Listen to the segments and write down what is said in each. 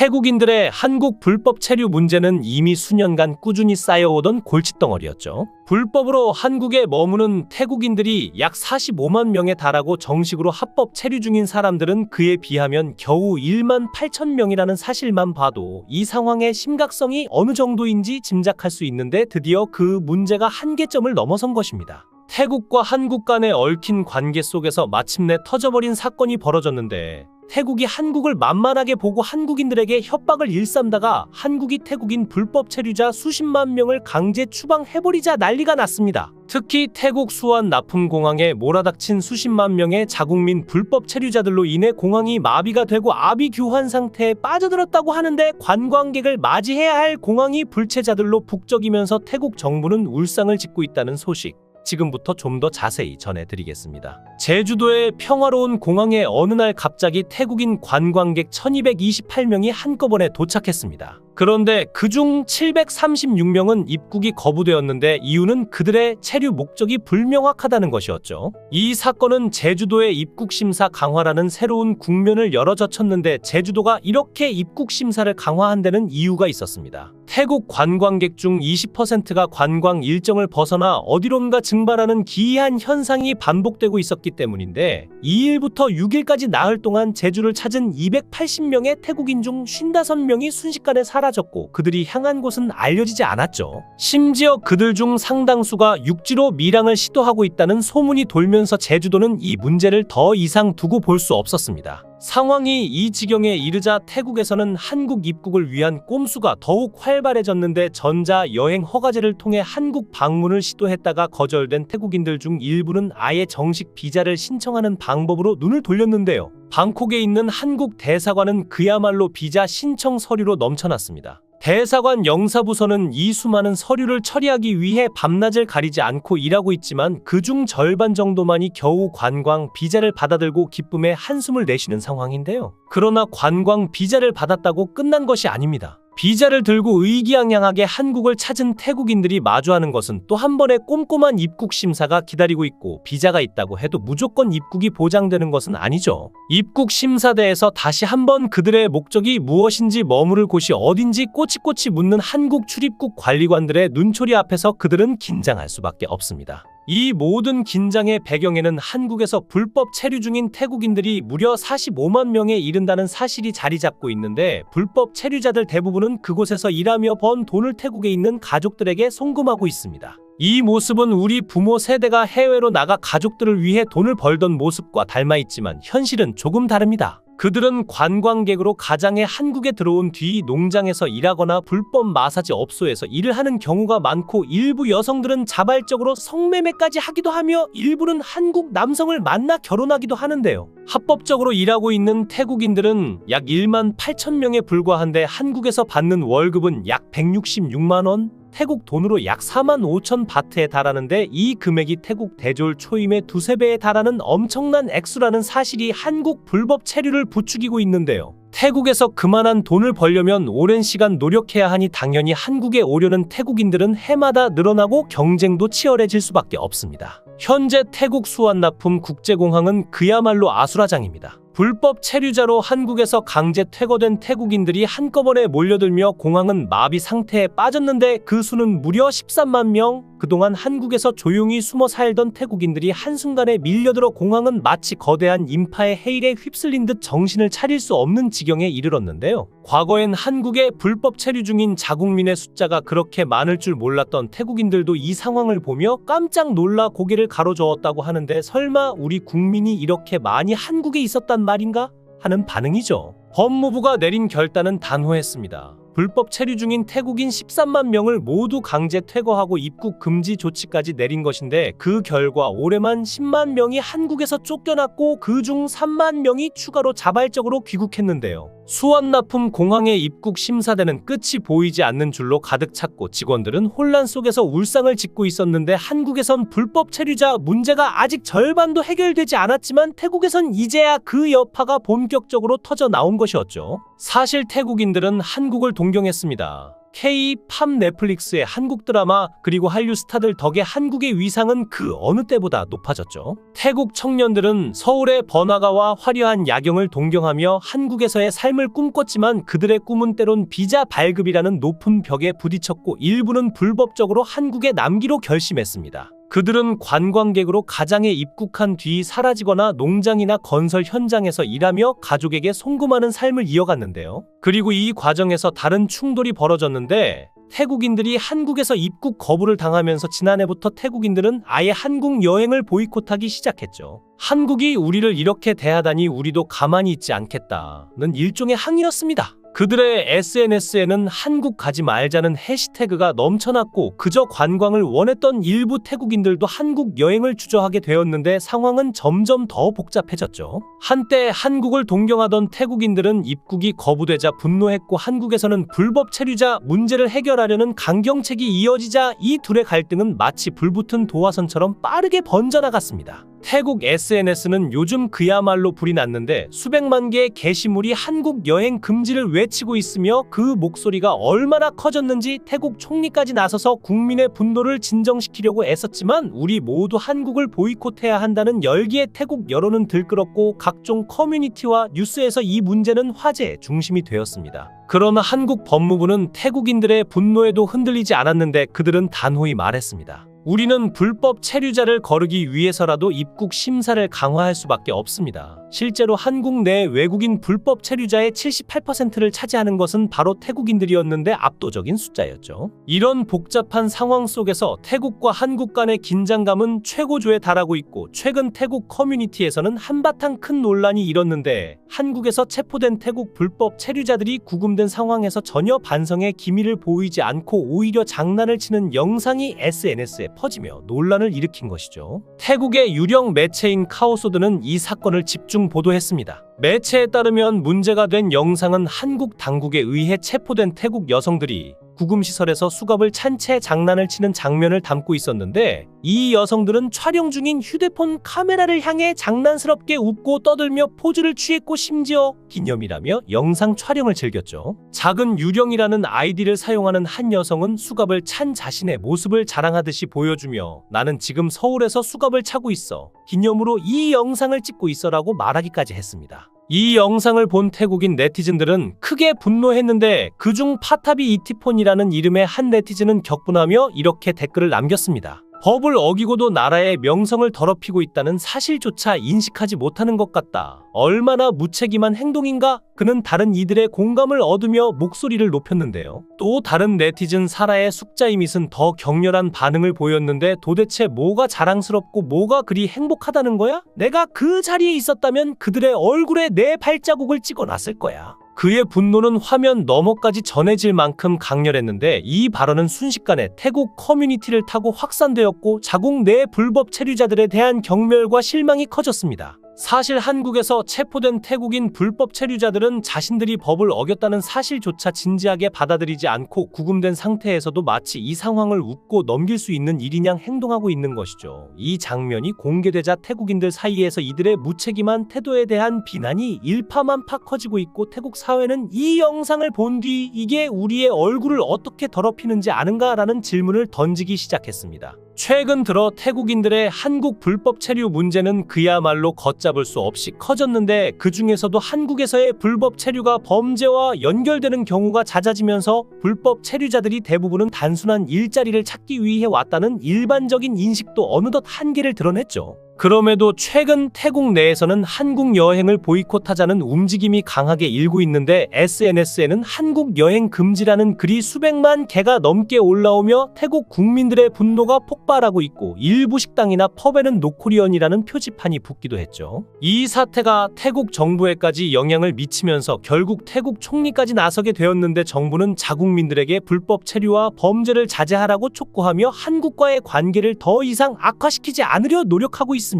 태국인들의 한국 불법 체류 문제는 이미 수년간 꾸준히 쌓여오던 골칫덩어리였죠. 불법으로 한국에 머무는 태국인들이 약 45만 명에 달하고 정식으로 합법 체류 중인 사람들은 그에 비하면 겨우 1만 8천 명이라는 사실만 봐도 이 상황의 심각성이 어느 정도인지 짐작할 수 있는데 드디어 그 문제가 한계점을 넘어선 것입니다. 태국과 한국 간의 얽힌 관계 속에서 마침내 터져버린 사건이 벌어졌는데 태국이 한국을 만만하게 보고 한국인들에게 협박을 일삼다가 한국이 태국인 불법 체류자 수십만 명을 강제 추방해버리자 난리가 났습니다. 특히 태국 수완 납품공항에 몰아닥친 수십만 명의 자국민 불법 체류자들로 인해 공항이 마비가 되고 아비규환 상태에 빠져들었다고 하는데 관광객을 맞이해야 할 공항이 불체자들로 북적이면서 태국 정부는 울상을 짓고 있다는 소식. 지금부터 좀 더 자세히 전해드리겠습니다. 제주도의 평화로운 공항에 어느 날 갑자기 태국인 관광객 1228명이 한꺼번에 도착했습니다. 그런데 그중 736명은 입국이 거부되었는데 이유는 그들의 체류 목적이 불명확하다는 것이었죠. 이 사건은 제주도의 입국심사 강화라는 새로운 국면을 열어젖혔는데 제주도가 이렇게 입국심사를 강화한 데는 이유가 있었습니다. 태국 관광객 중 20%가 관광 일정을 벗어나 어디론가 증발하는 기이한 현상이 반복되고 있었기 때문인데 2일부터 6일까지 나흘 동안 제주를 찾은 280명의 태국인 중 55명이 순식간에 사라졌고 그들이 향한 곳은 알려지지 않았죠. 심지어 그들 중 상당수가 육지로 밀항을 시도하고 있다는 소문이 돌면서 제주도는 이 문제를 더 이상 두고 볼 수 없었습니다. 상황이 이 지경에 이르자 태국에서는 한국 입국을 위한 꼼수가 더욱 활발해졌는데 전자 여행 허가제를 통해 한국 방문을 시도했다가 거절된 태국인들 중 일부는 아예 정식 비자를 신청하는 방법으로 눈을 돌렸는데요. 방콕에 있는 한국 대사관은 그야말로 비자 신청 서류로 넘쳐났습니다. 대사관 영사부서는 이 수많은 서류를 처리하기 위해 밤낮을 가리지 않고 일하고 있지만 그중 절반 정도만이 겨우 관광 비자를 받아들고 기쁨에 한숨을 내쉬는 상황인데요. 그러나 관광 비자를 받았다고 끝난 것이 아닙니다. 비자를 들고 의기양양하게 한국을 찾은 태국인들이 마주하는 것은 또 한 번의 꼼꼼한 입국 심사가 기다리고 있고 비자가 있다고 해도 무조건 입국이 보장되는 것은 아니죠. 입국 심사대에서 다시 한번 그들의 목적이 무엇인지 머무를 곳이 어딘지 꼬치꼬치 묻는 한국 출입국 관리관들의 눈초리 앞에서 그들은 긴장할 수밖에 없습니다. 이 모든 긴장의 배경에는 한국에서 불법 체류 중인 태국인들이 무려 45만 명에 이른다는 사실이 자리 잡고 있는데 불법 체류자들 대부분은 그곳에서 일하며 번 돈을 태국에 있는 가족들에게 송금하고 있습니다. 이 모습은 우리 부모 세대가 해외로 나가 가족들을 위해 돈을 벌던 모습과 닮아있지만 현실은 조금 다릅니다. 그들은 관광객으로 가장해 한국에 들어온 뒤 농장에서 일하거나 불법 마사지 업소에서 일을 하는 경우가 많고 일부 여성들은 자발적으로 성매매까지 하기도 하며 일부는 한국 남성을 만나 결혼하기도 하는데요. 합법적으로 일하고 있는 태국인들은 약 1만 8천 명에 불과한데 한국에서 받는 월급은 약 166만 원? 태국 돈으로 약 4만 5천 바트에 달하는데 이 금액이 태국 대졸 초임의 두세 배에 달하는 엄청난 액수라는 사실이 한국 불법 체류를 부추기고 있는데요. 태국에서 그만한 돈을 벌려면 오랜 시간 노력해야 하니 당연히 한국에 오려는 태국인들은 해마다 늘어나고 경쟁도 치열해질 수밖에 없습니다. 현재 태국 수완납품 국제공항은 그야말로 아수라장입니다. 불법 체류자로 한국에서 강제 퇴거된 태국인들이 한꺼번에 몰려들며 공항은 마비 상태에 빠졌는데 그 수는 무려 13만 명. 그동안 한국에서 조용히 숨어 살던 태국인들이 한순간에 밀려들어 공항은 마치 거대한 인파의 해일에 휩쓸린 듯 정신을 차릴 수 없는 지경에 이르렀는데요. 과거엔 한국에 불법 체류 중인 자국민의 숫자가 그렇게 많을 줄 몰랐던 태국인들도 이 상황을 보며 깜짝 놀라 고개를 가로저었다고 하는데 설마 우리 국민이 이렇게 많이 한국에 있었단 말인가? 하는 반응이죠. 법무부가 내린 결단은 단호했습니다. 불법 체류 중인 태국인 13만 명을 모두 강제 퇴거하고 입국 금지 조치까지 내린 것인데 그 결과 올해만 10만 명이 한국에서 쫓겨났고 그중 3만 명이 추가로 자발적으로 귀국했는데요. 수완납품 공항의 입국 심사대는 끝이 보이지 않는 줄로 가득 찼고 직원들은 혼란 속에서 울상을 짓고 있었는데 한국에선 불법 체류자 문제가 아직 절반도 해결되지 않았지만 태국에선 이제야 그 여파가 본격적으로 터져 나온 것이었죠. 사실 태국인들은 한국을 동경했습니다. K-팝, 넷플릭스의 한국 드라마 그리고 한류 스타들 덕에 한국의 위상은 그 어느 때보다 높아졌죠. 태국 청년들은 서울의 번화가와 화려한 야경을 동경하며 한국에서의 삶을 꿈꿨지만 그들의 꿈은 때론 비자 발급이라는 높은 벽에 부딪혔고 일부는 불법적으로 한국에 남기로 결심했습니다. 그들은 관광객으로 가장에 입국한 뒤 사라지거나 농장이나 건설 현장에서 일하며 가족에게 송금하는 삶을 이어갔는데요. 그리고 이 과정에서 다른 충돌이 벌어졌는데 태국인들이 한국에서 입국 거부를 당하면서 지난해부터 태국인들은 아예 한국 여행을 보이콧하기 시작했죠. 한국이 우리를 이렇게 대하다니 우리도 가만히 있지 않겠다는 일종의 항의였습니다. 그들의 SNS에는 한국 가지 말자는 해시태그가 넘쳐났고 그저 관광을 원했던 일부 태국인들도 한국 여행을 주저하게 되었는데 상황은 점점 더 복잡해졌죠. 한때 한국을 동경하던 태국인들은 입국이 거부되자 분노했고 한국에서는 불법 체류자 문제를 해결하려는 강경책이 이어지자 이 둘의 갈등은 마치 불붙은 도화선처럼 빠르게 번져나갔습니다. 태국 SNS는 요즘 그야말로 불이 났는데 수백만 개의 게시물이 한국 여행 금지를 외치고 있으며 그 목소리가 얼마나 커졌는지 태국 총리까지 나서서 국민의 분노를 진정시키려고 애썼지만 우리 모두 한국을 보이콧해야 한다는 열기에 태국 여론은 들끓었고 각종 커뮤니티와 뉴스에서 이 문제는 화제의 중심이 되었습니다. 그러나 한국 법무부는 태국인들의 분노에도 흔들리지 않았는데 그들은 단호히 말했습니다. 우리는 불법 체류자를 거르기 위해서라도 입국 심사를 강화할 수밖에 없습니다. 실제로 한국 내 외국인 불법 체류자의 78%를 차지하는 것은 바로 태국인들이었는데 압도적인 숫자였죠. 이런 복잡한 상황 속에서 태국과 한국 간의 긴장감은 최고조에 달하고 있고 최근 태국 커뮤니티에서는 한바탕 큰 논란이 일었는데 한국에서 체포된 태국 불법 체류자들이 구금된 상황에서 전혀 반성의 기미를 보이지 않고 오히려 장난을 치는 영상이 SNS에 퍼지며 논란을 일으킨 것이죠. 태국의 유령 매체인 카오소드는 이 사건을 집중 보도했습니다. 매체에 따르면 문제가 된 영상은 한국 당국에 의해 체포된 태국 여성들이 구금시설에서 수갑을 찬 채 장난을 치는 장면을 담고 있었는데 이 여성들은 촬영 중인 휴대폰 카메라를 향해 장난스럽게 웃고 떠들며 포즈를 취했고 심지어 기념이라며 영상 촬영을 즐겼죠. 작은 유령이라는 아이디를 사용하는 한 여성은 수갑을 찬 자신의 모습을 자랑하듯이 보여주며 나는 지금 서울에서 수갑을 차고 있어. 기념으로 이 영상을 찍고 있어라고 말하기까지 했습니다. 이 영상을 본 태국인 네티즌들은 크게 분노했는데 그중 파타비 이티폰이라는 이름의 한 네티즌은 격분하며 이렇게 댓글을 남겼습니다. 법을 어기고도 나라의 명성을 더럽히고 있다는 사실조차 인식하지 못하는 것 같다. 얼마나 무책임한 행동인가? 그는 다른 이들의 공감을 얻으며 목소리를 높였는데요. 또 다른 네티즌 사라의 숙자이밋은 더 격렬한 반응을 보였는데 도대체 뭐가 자랑스럽고 뭐가 그리 행복하다는 거야? 내가 그 자리에 있었다면 그들의 얼굴에 내 발자국을 찍어놨을 거야. 그의 분노는 화면 너머까지 전해질 만큼 강렬했는데 이 발언은 순식간에 태국 커뮤니티를 타고 확산되었고 자국 내 불법 체류자들에 대한 경멸과 실망이 커졌습니다. 사실 한국에서 체포된 태국인 불법 체류자들은 자신들이 법을 어겼다는 사실조차 진지하게 받아들이지 않고 구금된 상태에서도 마치 이 상황을 웃고 넘길 수 있는 일이냥 행동하고 있는 것이죠. 이 장면이 공개되자 태국인들 사이에서 이들의 무책임한 태도에 대한 비난이 일파만파 커지고 있고 태국 사회는 이 영상을 본 뒤 이게 우리의 얼굴을 어떻게 더럽히는지 아는가라는 질문을 던지기 시작했습니다. 최근 들어 태국인들의 한국 불법 체류 문제는 그야말로 걷잡을 수 없이 커졌는데 그 중에서도 한국에서의 불법 체류가 범죄와 연결되는 경우가 잦아지면서 불법 체류자들이 대부분은 단순한 일자리를 찾기 위해 왔다는 일반적인 인식도 어느덧 한계를 드러냈죠. 그럼에도 최근 태국 내에서는 한국 여행을 보이콧하자는 움직임이 강하게 일고 있는데 SNS에는 한국 여행 금지라는 글이 수백만 개가 넘게 올라오며 태국 국민들의 분노가 폭발하고 있고 일부 식당이나 펍에는 노코리언이라는 표지판이 붙기도 했죠. 이 사태가 태국 정부에까지 영향을 미치면서 결국 태국 총리까지 나서게 되었는데 정부는 자국민들에게 불법 체류와 범죄를 자제하라고 촉구하며 한국과의 관계를 더 이상 악화시키지 않으려 노력하고 있습니다.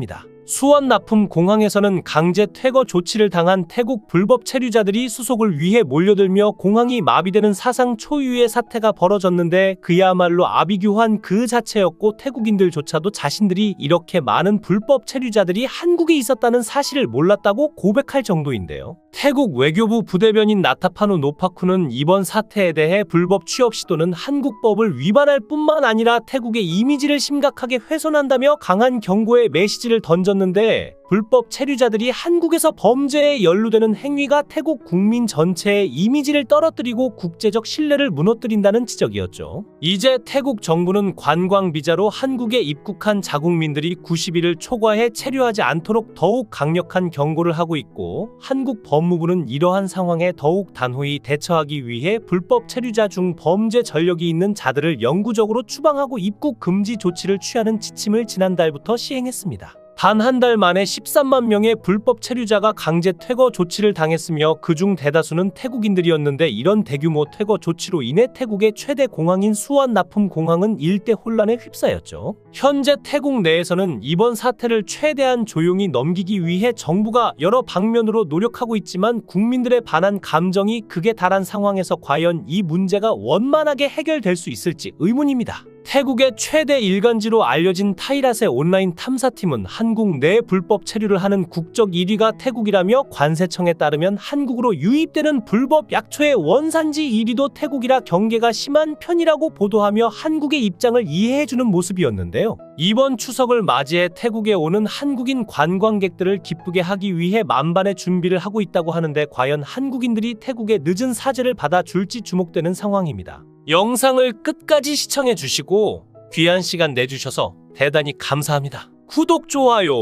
수원납품공항에서는 강제 퇴거 조치를 당한 태국 불법 체류자들이 수속을 위해 몰려들며 공항이 마비되는 사상 초유의 사태가 벌어졌는데 그야말로 아비규환 그 자체였고 태국인들조차도 자신들이 이렇게 많은 불법 체류자들이 한국에 있었다는 사실을 몰랐다고 고백할 정도인데요. 태국 외교부 부대변인 나타파누 노파쿠는 이번 사태에 대해 불법 취업 시도는 한국법을 위반할 뿐만 아니라 태국의 이미지를 심각하게 훼손한다며 강한 경고의 메시지를 던졌는데 불법 체류자들이 한국에서 범죄에 연루되는 행위가 태국 국민 전체의 이미지를 떨어뜨리고 국제적 신뢰를 무너뜨린다는 지적이었죠. 이제 태국 정부는 관광 비자로 한국에 입국한 자국민들이 90일을 초과해 체류하지 않도록 더욱 강력한 경고를 하고 있고 한국 법무부는 이러한 상황에 더욱 단호히 대처하기 위해 불법 체류자 중 범죄 전력이 있는 자들을 영구적으로 추방하고 입국 금지 조치를 취하는 지침을 지난달부터 시행했습니다. 단 한 달 만에 13만 명의 불법 체류자가 강제 퇴거 조치를 당했으며 그중 대다수는 태국인들이었는데 이런 대규모 퇴거 조치로 인해 태국의 최대 공항인 수완나품공항은 일대 혼란에 휩싸였죠. 현재 태국 내에서는 이번 사태를 최대한 조용히 넘기기 위해 정부가 여러 방면으로 노력하고 있지만 국민들의 반한 감정이 극에 달한 상황에서 과연 이 문제가 원만하게 해결될 수 있을지 의문입니다. 태국의 최대 일간지로 알려진 타이라세 온라인 탐사팀은 한국 내 불법 체류를 하는 국적 1위가 태국이라며 관세청에 따르면 한국으로 유입되는 불법 약초의 원산지 1위도 태국이라 경계가 심한 편이라고 보도하며 한국의 입장을 이해해주는 모습이었는데요. 이번 추석을 맞이해 태국에 오는 한국인 관광객들을 기쁘게 하기 위해 만반의 준비를 하고 있다고 하는데 과연 한국인들이 태국의 늦은 사죄를 받아줄지 주목되는 상황입니다. 영상을 끝까지 시청해 주시고 귀한 시간 내주셔서 대단히 감사합니다. 구독, 좋아요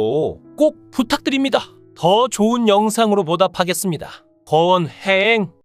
꼭 부탁드립니다. 더 좋은 영상으로 보답하겠습니다. 거원 해행